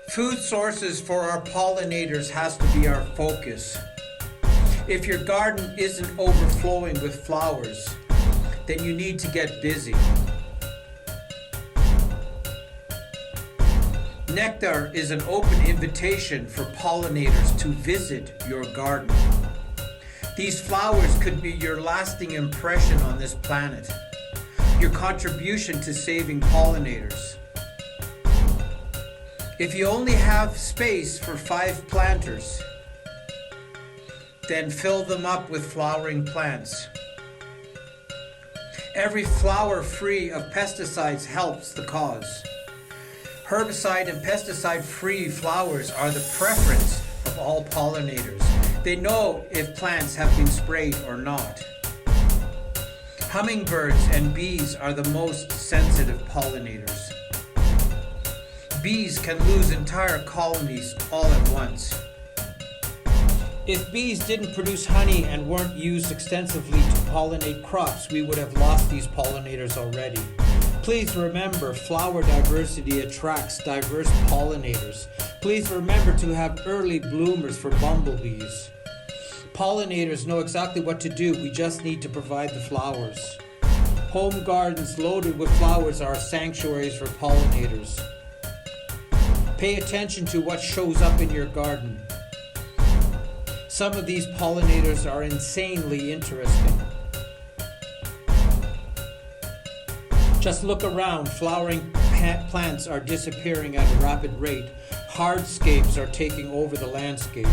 Food sources for our pollinators has to be our focus. If your garden isn't overflowing with flowers, then you need to get busy. Nectar is an open invitation for pollinators to visit your garden. These flowers could be your lasting impression on this planet, your contribution to saving pollinators. If you only have space for 5 planters, then fill them up with flowering plants. Every flower free of pesticides helps the cause. Herbicide and pesticide-free flowers are the preference of all pollinators. They know if plants have been sprayed or not. Hummingbirds and bees are the most sensitive pollinators. Bees can lose entire colonies all at once. If bees didn't produce honey and weren't used extensively to pollinate crops, we would have lost these pollinators already. Please remember, flower diversity attracts diverse pollinators. Please remember to have early bloomers for bumblebees. Pollinators know exactly what to do, we just need to provide the flowers. Home gardens loaded with flowers are sanctuaries for pollinators. Pay attention to what shows up in your garden. Some of these pollinators are insanely interesting. Just look around, flowering plants are disappearing at a rapid rate. Hardscapes are taking over the landscape.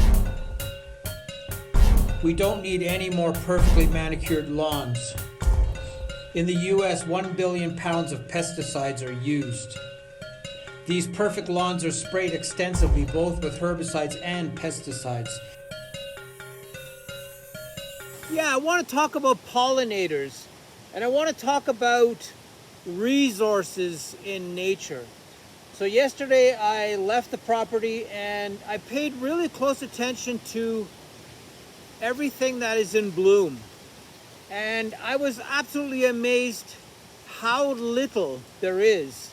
We don't need any more perfectly manicured lawns. In the US, 1 billion pounds of pesticides are used. These perfect lawns are sprayed extensively, both with herbicides and pesticides. Yeah, I want to talk about pollinators, and I want to talk about resources in nature. So yesterday I left the property and I paid really close attention to everything that is in bloom. And I was absolutely amazed how little there is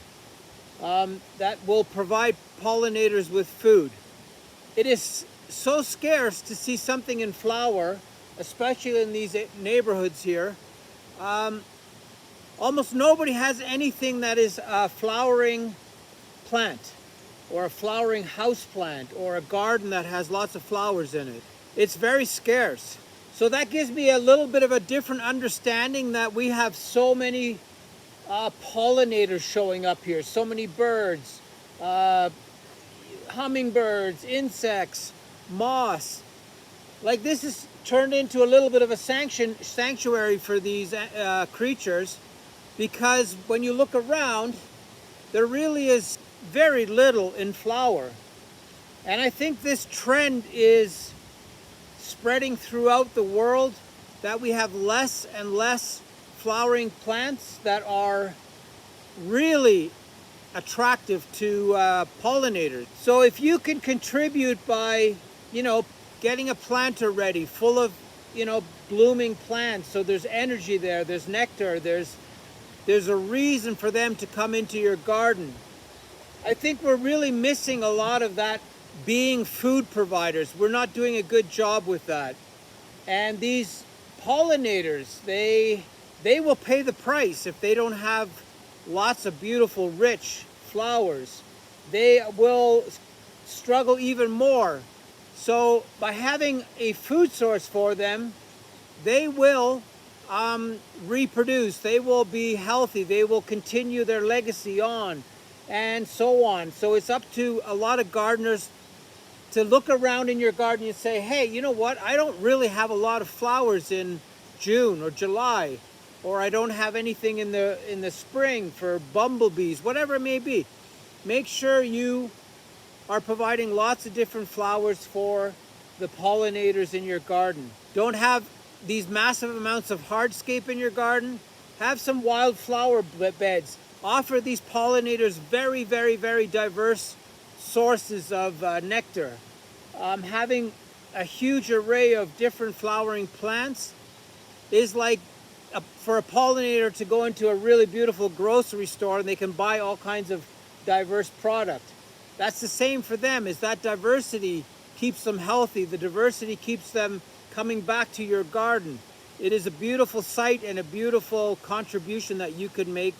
that will provide pollinators with food. It is so scarce to see something in flower, especially in these neighborhoods here. Almost nobody has anything that is a flowering plant or a flowering house plant or a garden that has lots of flowers in it. It's very scarce. So that gives me a little bit of a different understanding that we have so many pollinators showing up here, so many birds, hummingbirds, insects, moths. Like, this is turned into a little bit of a sanctuary for these creatures, because when you look around, there really is very little in flower. And I think this trend is spreading throughout the world, that we have less and less flowering plants that are really attractive to pollinators. So if you can contribute by, getting a planter ready full of, blooming plants, so there's energy there, there's nectar, there's a reason for them to come into your garden. I think we're really missing a lot of that, being food providers. We're not doing a good job with that. And these pollinators, they will pay the price if they don't have lots of beautiful, rich flowers. They will struggle even more. So by having a food source for them, they will reproduce, they will be healthy, they will continue their legacy on, and so on. So it's up to a lot of gardeners to look around in your garden and say, hey, you know what? I don't really have a lot of flowers in June or July, or I don't have anything in the spring for bumblebees, whatever it may be. Make sure you are providing lots of different flowers for the pollinators in your garden. Don't have these massive amounts of hardscape in your garden. Have some wildflower beds. Offer these pollinators very, very, very diverse sources of nectar. Having a huge array of different flowering plants is like for a pollinator to go into a really beautiful grocery store and they can buy all kinds of diverse product. That's the same for them, is that diversity keeps them healthy. The diversity keeps them coming back to your garden. It is a beautiful sight and a beautiful contribution that you could make